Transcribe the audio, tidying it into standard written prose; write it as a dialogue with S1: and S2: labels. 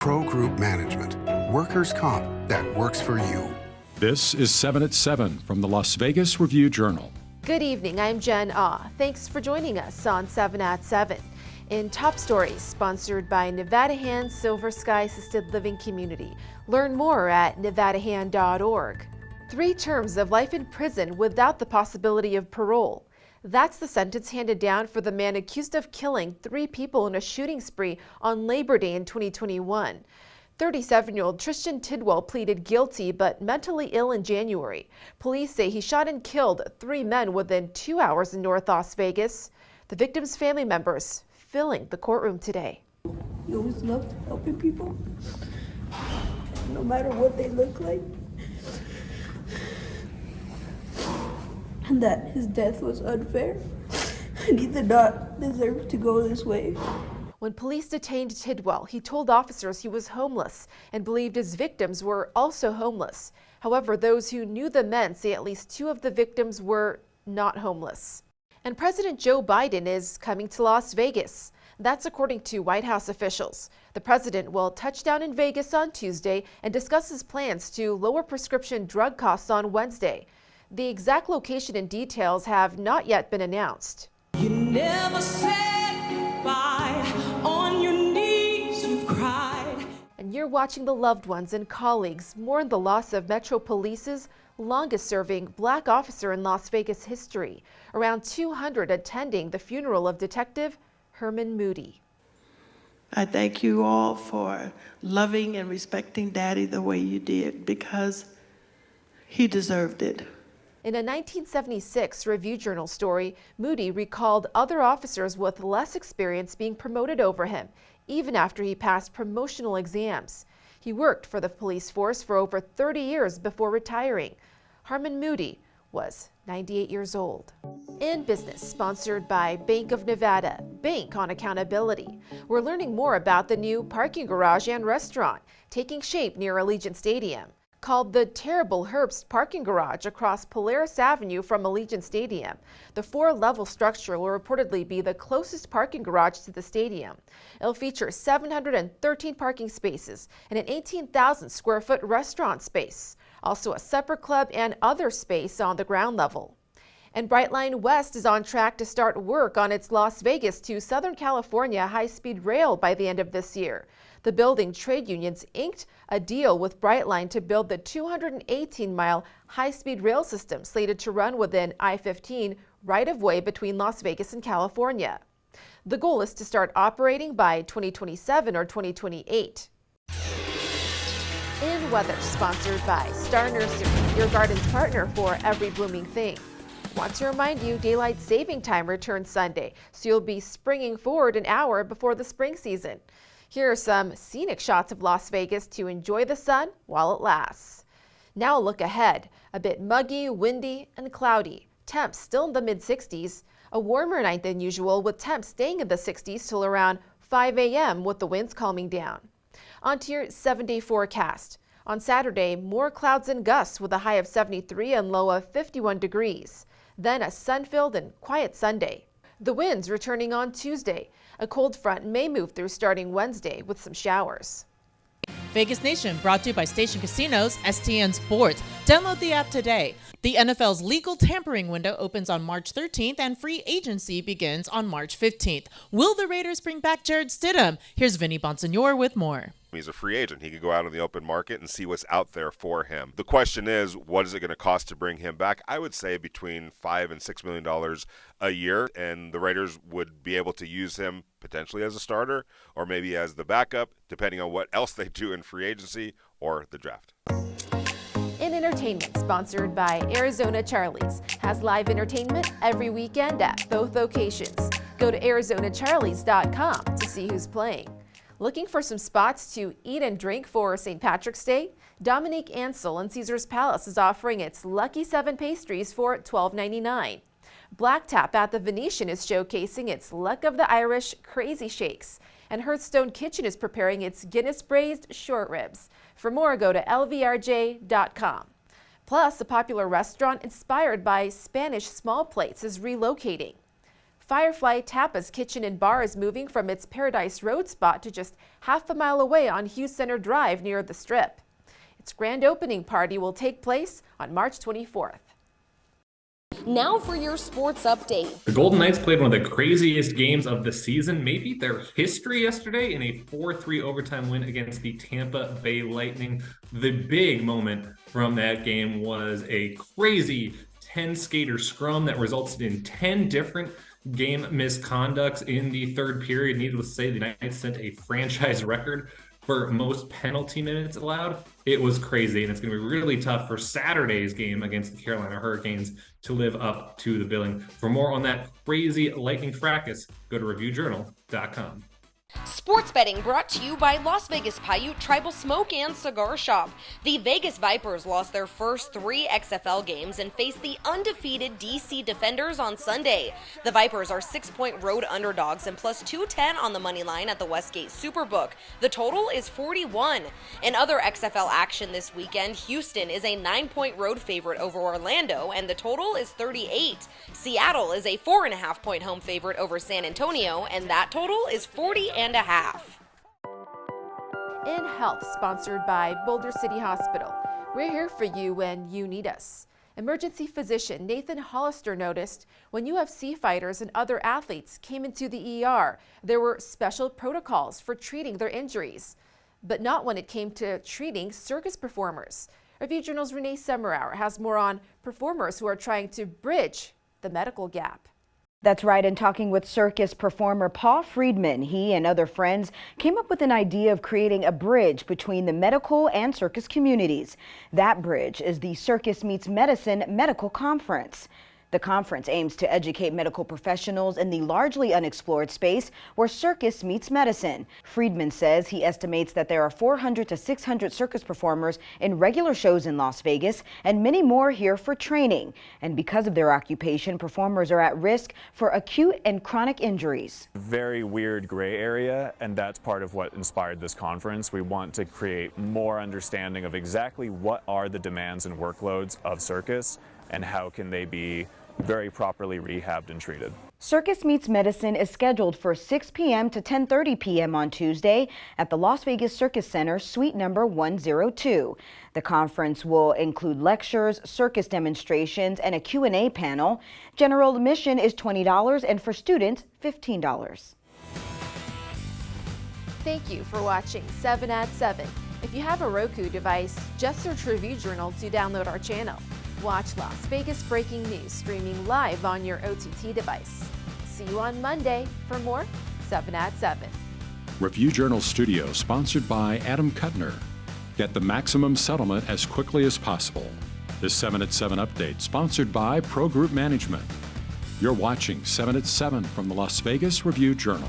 S1: Pro Group Management. Workers' comp that works for you.
S2: This is 7 at 7 from the Las Vegas Review-Journal.
S3: Good evening, I'm Jen Ah. Thanks for joining us on 7 at 7. In Top Stories, sponsored by Nevada Hand Silver Sky Assisted Living Community. Learn more at nevadahand.org. 3 terms of life in prison without the possibility of parole. That's the sentence handed down for the man accused of killing 3 people in a shooting spree on Labor Day in 2021. 37-year-old Tristan Tidwell pleaded guilty but mentally ill in January. Police say he shot and killed 3 men within 2 hours in North Las Vegas. The victims' family members filling the courtroom today.
S4: He always loved helping people, no matter what they look like. And that his death was unfair, and he did not deserve to go this way.
S3: When police detained Tidwell, he told officers he was homeless and believed his victims were also homeless. However, those who knew the men say at least 2 of the victims were not homeless. And President Joe Biden is coming to Las Vegas. That's according to White House officials. The president will touch down in Vegas on Tuesday and discuss his plans to lower prescription drug costs on Wednesday. The exact location and details have not yet been announced.
S5: You never said goodbye, on your knees you've cried.
S3: And you're watching the loved ones and colleagues mourn the loss of Metro Police's longest-serving black officer in Las Vegas history. Around 200 attending the funeral of Detective Herman Moody.
S6: I thank you all for loving and respecting Daddy the way you did, because he deserved it.
S3: In a 1976 Review-Journal story, Moody recalled other officers with less experience being promoted over him, even after he passed promotional exams. He worked for the police force for over 30 years before retiring. Herman Moody was 98 years old. In Business, sponsored by Bank of Nevada, Bank on Accountability. We're learning more about the new parking garage and restaurant taking shape near Allegiant Stadium. Called the Terrible Herbst Parking Garage across Polaris Avenue from Allegiant Stadium. The 4-level structure will reportedly be the closest parking garage to the stadium. It'll feature 713 parking spaces and an 18,000 square foot restaurant space. Also a supper club and other space on the ground level. And Brightline West is on track to start work on its Las Vegas to Southern California high-speed rail by the end of this year. The building trade unions inked a deal with Brightline to build the 218-mile high-speed rail system slated to run within I-15 right-of-way between Las Vegas and California. The goal is to start operating by 2027 or 2028. In weather, sponsored by Star Nursery, your garden's partner for every blooming thing. Want to remind you, daylight saving time returns Sunday, so you'll be springing forward an hour before the spring season. Here are some scenic shots of Las Vegas to enjoy the sun while it lasts. Now a look ahead. A bit muggy, windy, and cloudy. Temps still in the mid-60s. A warmer night than usual with temps staying in the 60s till around 5 a.m. with the winds calming down. On to your 7-day forecast. On Saturday, more clouds and gusts with a high of 73 and low of 51 degrees. Then a sun-filled and quiet Sunday. The winds returning on Tuesday. A cold front may move through starting Wednesday with some showers.
S7: Vegas Nation brought to you by Station Casinos, STN Sports. Download the app today. The NFL's legal tampering window opens on March 13th and free agency begins on March 15th. Will the Raiders bring back Jared Stidham? Here's Vinny Bonsignor with more.
S8: He's a free agent. He could go out on the open market and see what's out there for him. The question is, what is it going to cost to bring him back? I would say between $5 and $6 million a year, and the Raiders would be able to use him potentially as a starter or maybe as the backup, depending on what else they do in free agency or the draft.
S3: In entertainment, sponsored by Arizona Charlie's, has live entertainment every weekend at both locations. Go to ArizonaCharlies.com to see who's playing. Looking for some spots to eat and drink for St. Patrick's Day? Dominique Ansel in Caesar's Palace is offering its Lucky 7 pastries for $12.99. Black Tap at the Venetian is showcasing its Luck of the Irish Crazy Shakes. And Hearthstone Kitchen is preparing its Guinness Braised Short Ribs. For more, go to lvrj.com. Plus, a popular restaurant inspired by Spanish small plates is relocating. Firefly Tapa's Kitchen and Bar is moving from its Paradise Road spot to just half a mile away on Hughes Center Drive near the Strip. Its grand opening party will take place on March 24th.
S9: Now for your sports update.
S10: The Golden Knights played one of the craziest games of the season, maybe their history yesterday, in a 4-3 overtime win against the Tampa Bay Lightning. The big moment from that game was a crazy 10-skater scrum that resulted in 10 different game misconducts in the third period. Needless to say, the Knights set a franchise record for most penalty minutes allowed. It was crazy, and it's going to be really tough for Saturday's game against the Carolina Hurricanes to live up to the billing. For more on that crazy Lightning fracas, go to reviewjournal.com.
S9: Sports betting brought to you by Las Vegas Paiute Tribal Smoke and Cigar Shop. The Vegas Vipers lost their first 3 XFL games and faced the undefeated DC Defenders on Sunday. The Vipers are 6-point road underdogs and plus 210 on the money line at the Westgate Superbook. The total is 41. In other XFL action this weekend, Houston is a 9-point road favorite over Orlando and the total is 38. Seattle is a 4.5-point home favorite over San Antonio and that total is 40.5.
S3: In Health, sponsored by Boulder City Hospital. We're here for you when you need us. Emergency physician Nathan Hollister noticed when UFC fighters and other athletes came into the ER, there were special protocols for treating their injuries, but not when it came to treating circus performers. Review Journal's Renee Semmerauer has more on performers who are trying to bridge the medical gap.
S11: That's right, and talking with circus performer Paul Friedman, he and other friends came up with an idea of creating a bridge between the medical and circus communities. That bridge is the Circus Meets Medicine Medical Conference. The conference aims to educate medical professionals in the largely unexplored space where circus meets medicine. Friedman says he estimates that there are 400 to 600 circus performers in regular shows in Las Vegas and many more here for training. And because of their occupation, performers are at risk for acute and chronic injuries.
S12: Very weird gray area, and that's part of what inspired this conference. We want to create more understanding of exactly what are the demands and workloads of circus and how can they be very properly rehabbed and treated.
S11: Circus Meets Medicine is scheduled for 6 p.m. to 10:30 p.m. on Tuesday at the Las Vegas Circus Center, suite number 102. The conference will include lectures, circus demonstrations, and a Q&A panel. General admission is $20 and for students, $15.
S3: Thank you for watching 7 at 7. If you have a Roku device, just search Review Journal to download our channel. Watch Las Vegas breaking news streaming live on your OTT device. See you on Monday for more 7 at 7.
S2: Review Journal Studio, sponsored by Adam Kuttner. Get the maximum settlement as quickly as possible. This 7 at 7 update, sponsored by Pro Group Management. You're watching 7 at 7 from the Las Vegas Review Journal.